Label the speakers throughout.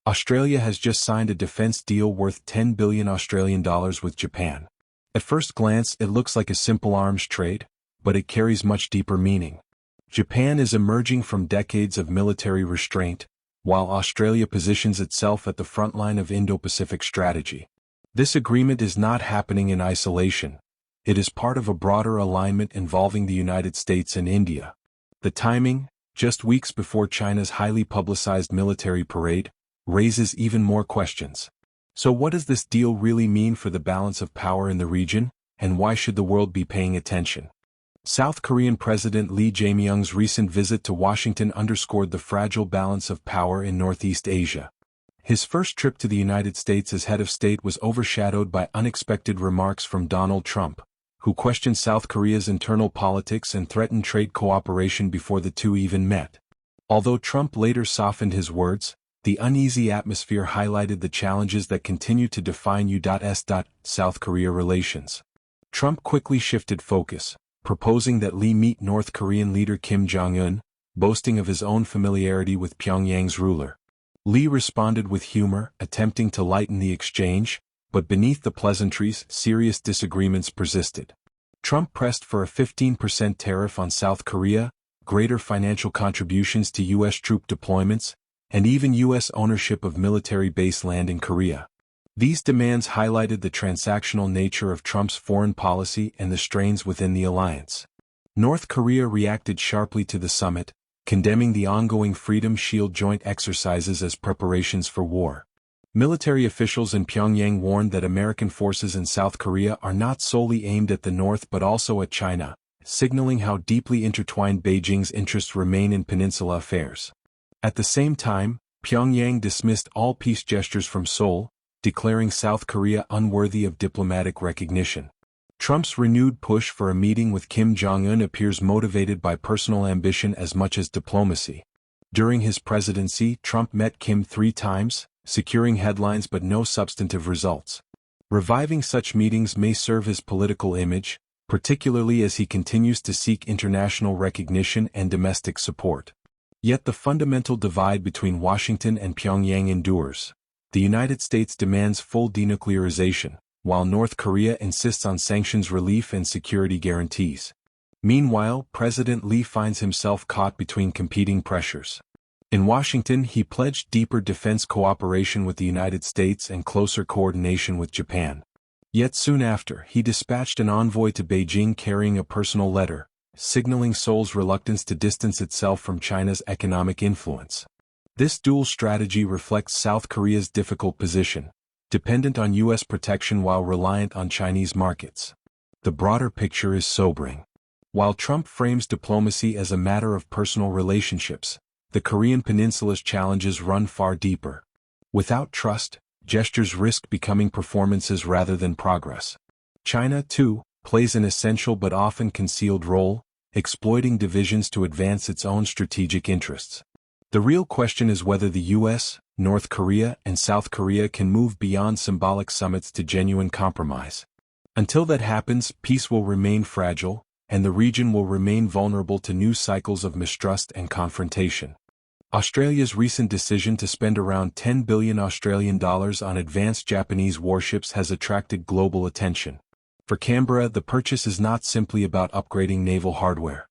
Speaker 1: Australia has just signed a defence deal worth $10 billion Australian dollars with Japan. At first glance, it looks like a simple arms trade, but it carries much deeper meaning. Japan is emerging from decades of military restraint, while Australia positions itself at the front line of Indo-Pacific strategy. This agreement is not happening in isolation. It is part of a broader alignment involving the United States and India. The timing, just weeks before China's highly publicized military parade, raises even more questions. So what does this deal really mean for the balance of power in the region, and why should the world be paying attention? South Korean President Lee Jae-myung's recent visit to Washington underscored the fragile balance of power in Northeast Asia. His first trip to the United States as head of state was overshadowed by unexpected remarks from Donald Trump, who questioned South Korea's internal politics and threatened trade cooperation before the two even met. Although Trump later softened his words, the uneasy atmosphere highlighted the challenges that continue to define U.S.-South Korea relations. Trump quickly shifted focus, proposing that Lee meet North Korean leader Kim Jong-un, boasting of his own familiarity with Pyongyang's ruler. Lee responded with humor, attempting to lighten the exchange, but beneath the pleasantries, serious disagreements persisted. Trump pressed for a 15% tariff on South Korea, greater financial contributions to U.S. troop deployments, and even U.S. ownership of military base land in Korea. These demands highlighted the transactional nature of Trump's foreign policy and the strains within the alliance. North Korea reacted sharply to the summit, condemning the ongoing Freedom Shield joint exercises as preparations for war. Military officials in Pyongyang warned that American forces in South Korea are not solely aimed at the North but also at China, signaling how deeply intertwined Beijing's interests remain in peninsula affairs. At the same time, Pyongyang dismissed all peace gestures from Seoul, declaring South Korea unworthy of diplomatic recognition. Trump's renewed push for a meeting with Kim Jong-un appears motivated by personal ambition as much as diplomacy. During his presidency, Trump met Kim 3 times, securing headlines but no substantive results. Reviving such meetings may serve his political image, particularly as he continues to seek international recognition and domestic support. Yet the fundamental divide between Washington and Pyongyang endures. The United States demands full denuclearization, while North Korea insists on sanctions relief and security guarantees. Meanwhile, President Lee finds himself caught between competing pressures. In Washington, he pledged deeper defense cooperation with the United States and closer coordination with Japan. Yet soon after, he dispatched an envoy to Beijing carrying a personal letter, signaling Seoul's reluctance to distance itself from China's economic influence. This dual strategy reflects South Korea's difficult position, dependent on U.S. protection while reliant on Chinese markets. The broader picture is sobering. While Trump frames diplomacy as a matter of personal relationships, the Korean Peninsula's challenges run far deeper. Without trust, gestures risk becoming performances rather than progress. China, too, plays an essential but often concealed role, exploiting divisions to advance its own strategic interests. The real question is whether the U.S., North Korea, and South Korea can move beyond symbolic summits to genuine compromise. Until that happens, peace will remain fragile, and the region will remain vulnerable to new cycles of mistrust and confrontation. Australia's recent decision to spend around $10 billion Australian dollars on advanced Japanese warships has attracted global attention. For Canberra, the purchase is not simply about upgrading naval hardware.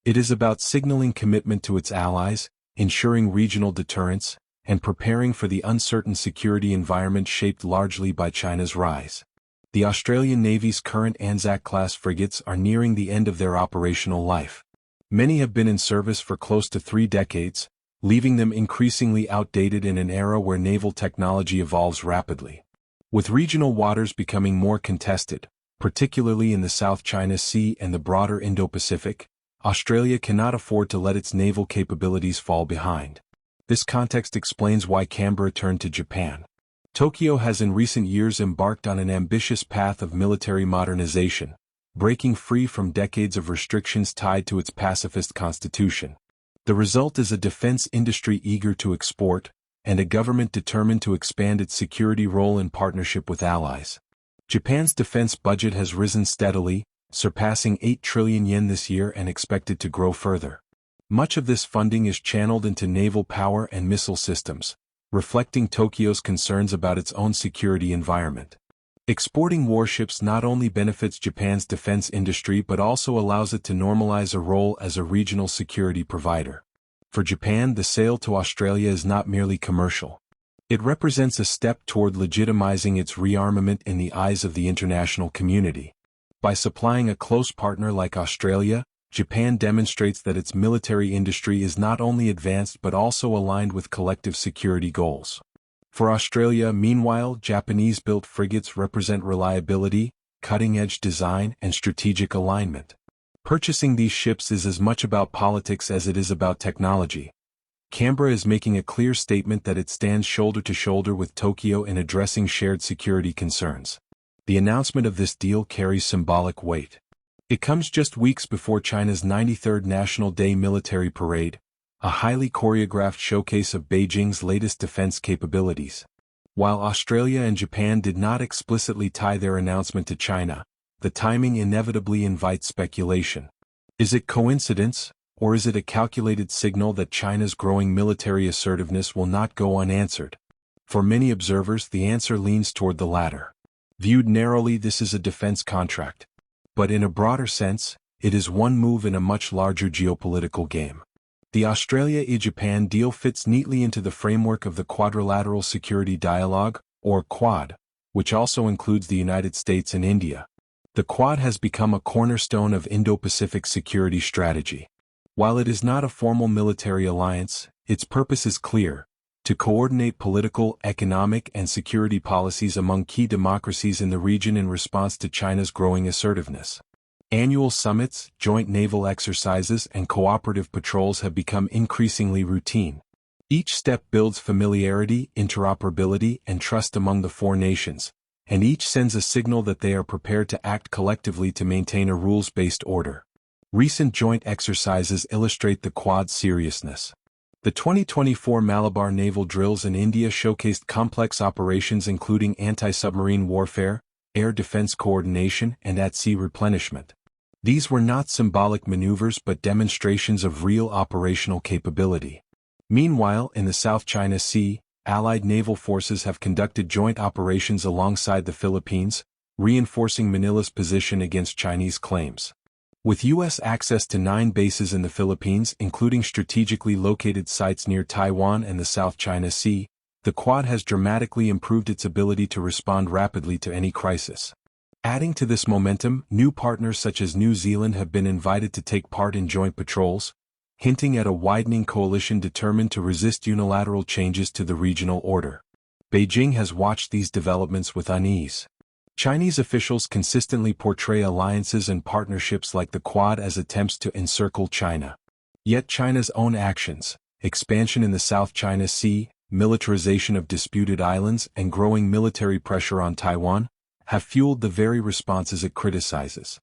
Speaker 1: It is about signaling commitment to its allies, ensuring regional deterrence, and preparing for the uncertain security environment shaped largely by China's rise. The Australian Navy's current Anzac-class frigates are nearing the end of their operational life. Many have been in service for close to 3 decades, leaving them increasingly outdated in an era where naval technology evolves rapidly. With regional waters becoming more contested, particularly in the South China Sea and the broader Indo-Pacific, Australia cannot afford to let its naval capabilities fall behind. This context explains why Canberra turned to Japan. Tokyo has in recent years embarked on an ambitious path of military modernization, breaking free from decades of restrictions tied to its pacifist constitution. The result is a defense industry eager to export, and a government determined to expand its security role in partnership with allies. Japan's defense budget has risen steadily, surpassing 8 trillion yen this year and expected to grow further. Much of this funding is channeled into naval power and missile systems, reflecting Tokyo's concerns about its own security environment. Exporting warships not only benefits Japan's defense industry but also allows it to normalize a role as a regional security provider. For Japan, the sale to Australia is not merely commercial. It represents a step toward legitimizing its rearmament in the eyes of the international community. By supplying a close partner like Australia, Japan demonstrates that its military industry is not only advanced but also aligned with collective security goals. For Australia, meanwhile, Japanese-built frigates represent reliability, cutting-edge design, and strategic alignment. Purchasing these ships is as much about politics as it is about technology. Canberra is making a clear statement that it stands shoulder to shoulder with Tokyo in addressing shared security concerns. The announcement of this deal carries symbolic weight. It comes just weeks before China's 93rd National Day military parade, a highly choreographed showcase of Beijing's latest defense capabilities. While Australia and Japan did not explicitly tie their announcement to China, the timing inevitably invites speculation. Is it coincidence, or is it a calculated signal that China's growing military assertiveness will not go unanswered? For many observers, the answer leans toward the latter. Viewed narrowly, this is a defense contract. But in a broader sense, it is one move in a much larger geopolitical game. The Australia-Japan deal fits neatly into the framework of the Quadrilateral Security Dialogue, or Quad, which also includes the United States and India. The Quad has become a cornerstone of Indo-Pacific security strategy. While it is not a formal military alliance, its purpose is clear: to coordinate political, economic, and security policies among key democracies in the region in response to China's growing assertiveness. Annual summits, joint naval exercises, and cooperative patrols have become increasingly routine. Each step builds familiarity, interoperability, and trust among the four nations, and each sends a signal that they are prepared to act collectively to maintain a rules-based order. Recent joint exercises illustrate the Quad's seriousness. The 2024 Malabar naval drills in India showcased complex operations including anti-submarine warfare, air defense coordination, and at-sea replenishment. These were not symbolic maneuvers but demonstrations of real operational capability. Meanwhile, in the South China Sea, Allied naval forces have conducted joint operations alongside the Philippines, reinforcing Manila's position against Chinese claims. With U.S. access to 9 bases in the Philippines, including strategically located sites near Taiwan and the South China Sea, the Quad has dramatically improved its ability to respond rapidly to any crisis. Adding to this momentum, new partners such as New Zealand have been invited to take part in joint patrols, hinting at a widening coalition determined to resist unilateral changes to the regional order. Beijing has watched these developments with unease. Chinese officials consistently portray alliances and partnerships like the Quad as attempts to encircle China. Yet China's own actions, expansion in the South China Sea, militarization of disputed islands, and growing military pressure on Taiwan, have fueled the very responses it criticizes.